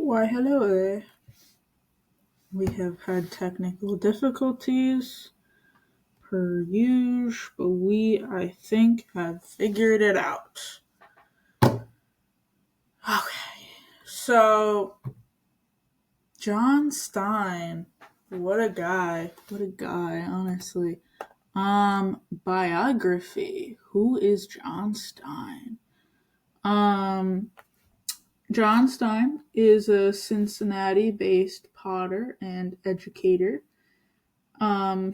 Why, hello there. We have had technical difficulties per usual, but I think, have figured it out. Okay, so John Stein, what a guy! What a guy, honestly. Biography. Who is John Stein? Um, John Stein is a Cincinnati-based potter and educator.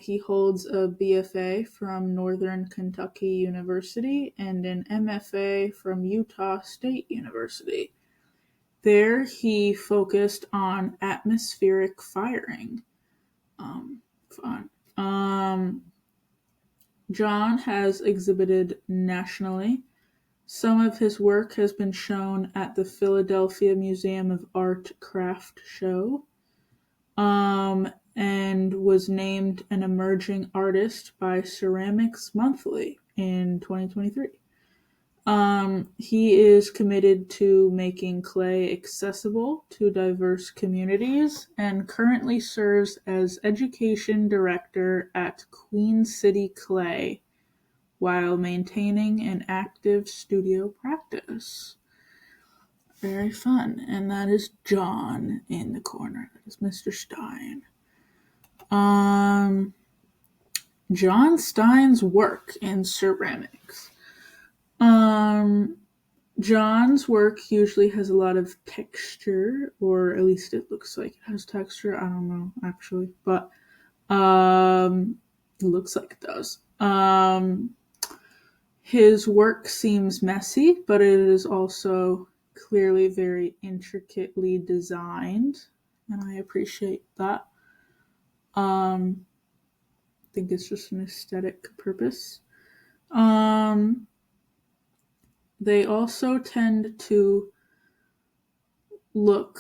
He holds a BFA from Northern Kentucky University and an MFA from Utah State University. There, he focused on atmospheric firing. Fun. John has exhibited nationally. Some of his work has been shown at the Philadelphia Museum of Art Craft Show. And was named an emerging artist by Ceramics Monthly in 2023. He is committed to making clay accessible to diverse communities and currently serves as education director at Queen City Clay while maintaining an active studio practice. Very fun. And that is John in the corner. That is Mr. Stein. John Stein's work in ceramics. John's work usually has a lot of texture, or at least it looks like it has texture. I don't know, actually, but it looks like it does. His work seems messy, but it is also clearly very intricately designed, and I appreciate that. I think it's just an aesthetic purpose. They also tend to look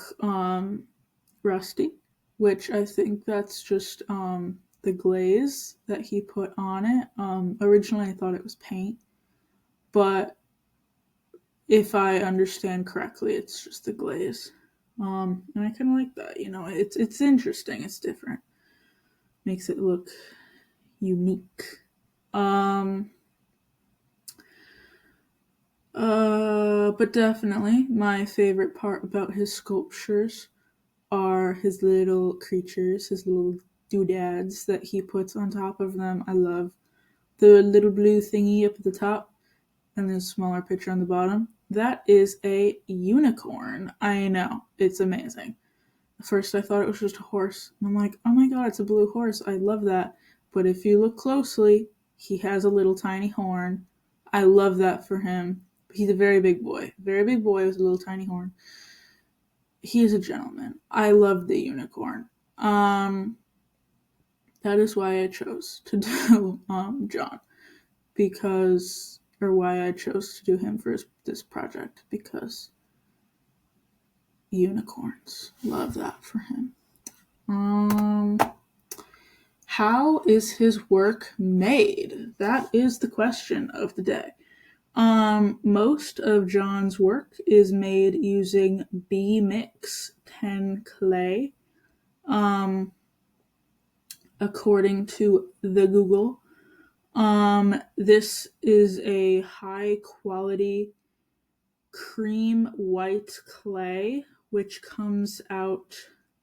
rusty, which I think that's just the glaze that he put on it. Originally I thought it was paint, but if I understand correctly, it's just the glaze. And I kind of like that, it's interesting, it's different. Makes it look unique. But definitely my favorite part about his sculptures are his little creatures, his little doodads that he puts on top of them. I love the little blue thingy up at the top and the smaller picture on the bottom. That is a unicorn. I know, it's amazing. At first I thought it was just a horse. And I'm like, oh my god, it's a blue horse. I love that. But if you look closely, he has a little tiny horn. I love that for him. He's a very big boy. Very big boy with a little tiny horn. He is a gentleman. I love the unicorn. That is why I chose to do John. Why I chose to do him for this project. Because unicorns. Love that for him. How is his work made? That is the question of the day. Most of John's work is made using B-Mix 10 clay. According to the Google, this is a high quality cream white clay, which comes out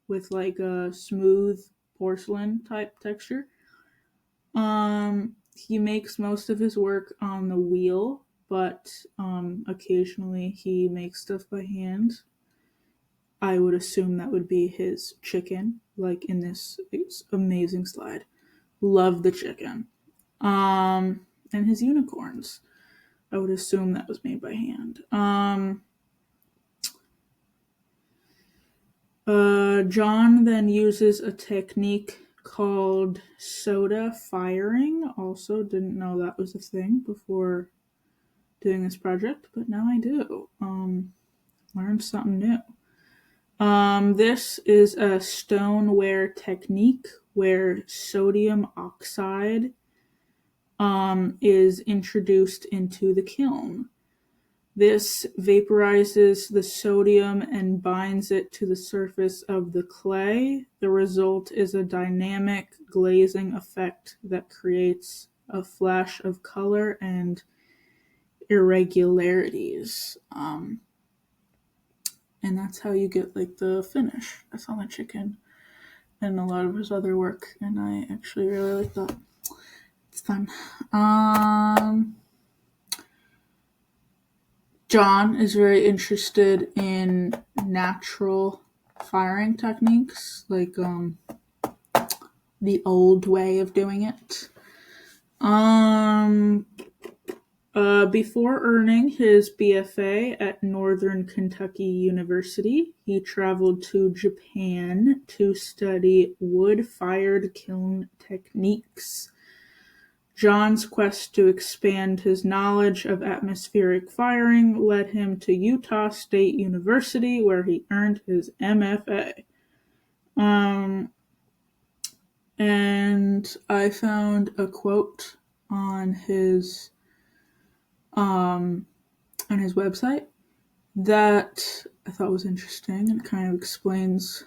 with like a smooth porcelain type texture. He makes most of his work on the wheel, but occasionally he makes stuff by hand. I would assume that would be his chicken, like in this amazing slide. Love the chicken. And his unicorns. I would assume that was made by hand. John then uses a technique called soda firing. Also didn't know that was a thing before doing this project, but now I do. Learned something new. This is a stoneware technique where sodium oxide is introduced into the kiln. This vaporizes the sodium and binds it to the surface of the clay. The result is a dynamic glazing effect that creates a flash of color and irregularities. And that's how you get like the finish. That's on the chicken and a lot of his other work. And I actually really like that. It's fun. John is very interested in natural firing techniques, like the old way of doing it. Before earning his BFA at Northern Kentucky University, he traveled to Japan to study wood-fired kiln techniques. John's quest to expand his knowledge of atmospheric firing led him to Utah State University, where he earned his MFA. And I found a quote on his website that I thought was interesting and kind of explains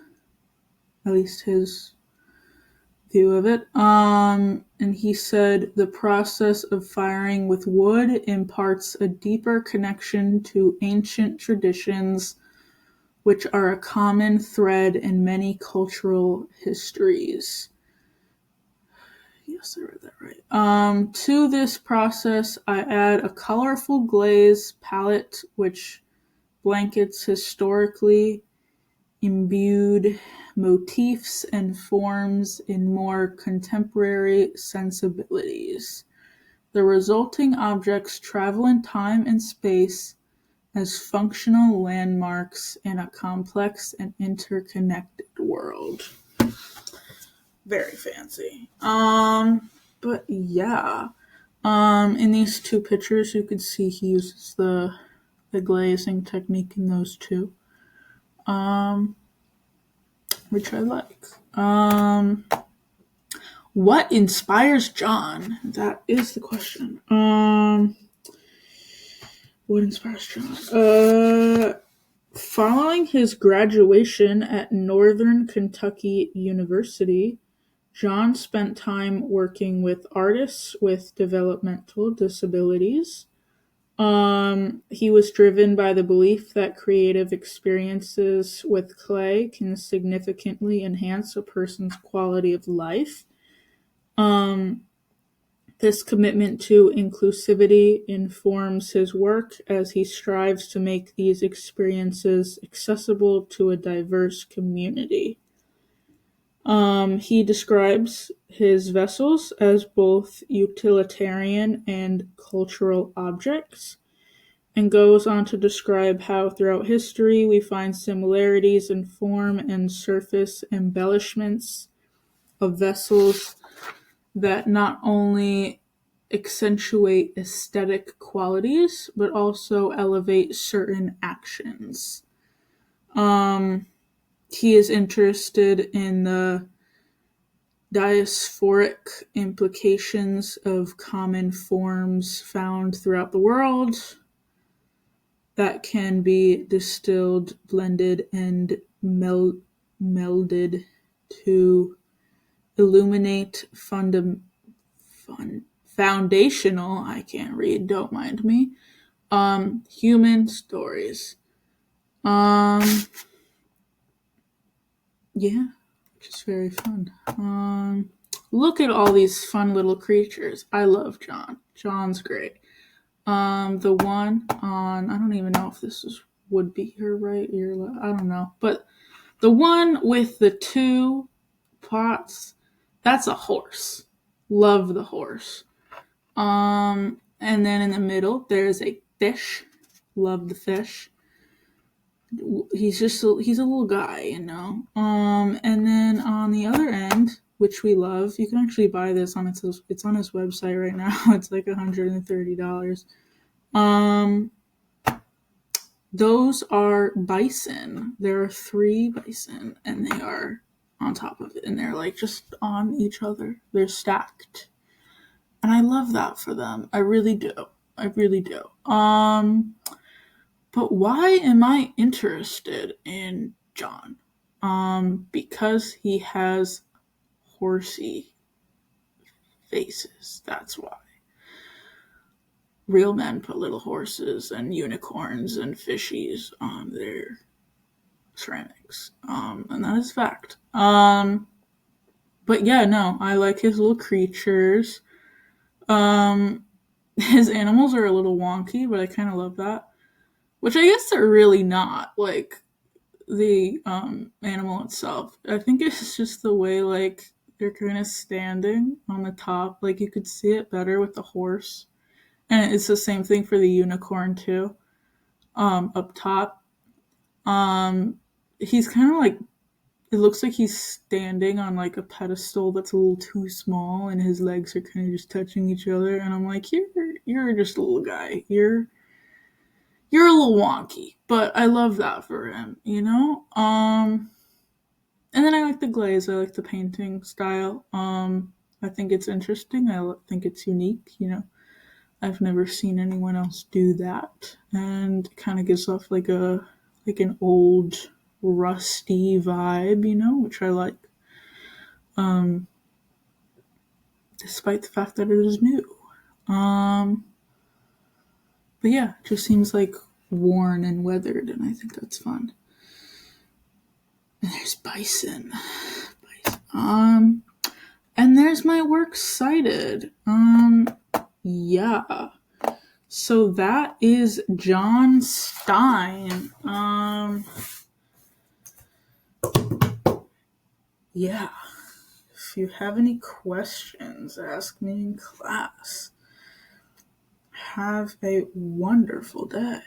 at least his view of it. And he said the process of firing with wood imparts a deeper connection to ancient traditions, which are a common thread in many cultural histories. Yes, I read that right. To this process, I add a colorful glaze palette, which blankets historically imbued motifs and forms in more contemporary sensibilities. The resulting objects travel in time and space as functional landmarks in a complex and interconnected world. Very fancy. But yeah. In these two pictures, you could see he uses the glazing technique in those two. Which I like. What inspires John? That is the question. What inspires John? Following his graduation at Northern Kentucky University, John spent time working with artists with developmental disabilities. He was driven by the belief that creative experiences with clay can significantly enhance a person's quality of life. This commitment to inclusivity informs his work as he strives to make these experiences accessible to a diverse community. He describes his vessels as both utilitarian and cultural objects, and goes on to describe how throughout history we find similarities in form and surface embellishments of vessels that not only accentuate aesthetic qualities, but also elevate certain actions. He is interested in the diasporic implications of common forms found throughout the world that can be distilled, blended, and melded to illuminate foundational, I can't read, don't mind me, human stories. Yeah, which is very fun. Look at all these fun little creatures. I love John. John's great. The one on, I don't even know if this would be her right ear, I don't know. But the one with the two pots, that's a horse. Love the horse. And then in the middle, there's a fish. Love the fish. He's a little guy, you know. And then on the other end, which we love, you can actually buy this it's on his website right now. It's like $130. Those are bison. There are 3 bison, and they are on top of it, and they're like just on each other. They're stacked. And I love that for them. I really do. But why am I interested in John? Because he has horsey faces. That's why. Real men put little horses and unicorns and fishies on their ceramics. And that is fact. But yeah, no, I like his little creatures. Um, his animals are a little wonky, but I kind of love that. Which I guess they're really not. Like, the animal itself. I think it's just the way like they're kind of standing on the top. Like you could see it better with the horse, and it's the same thing for the unicorn too. Up top, he's kind of like it looks like he's standing on like a pedestal that's a little too small, and his legs are kind of just touching each other. And I'm like, you're just a little guy. You're a little wonky, but I love that for him, you know? And then I like the glaze. I like the painting style. I think it's interesting. I think it's unique. You know, I've never seen anyone else do that, and it kind of gives off like an old rusty vibe. You know, which I like. Um, Despite the fact that it is new. Um, but yeah, it just seems like worn and weathered, and I think that's fun. And there's bison. And there's my works cited. Yeah. So that is John Stein. Yeah. If you have any questions, ask me in class. Have a wonderful day.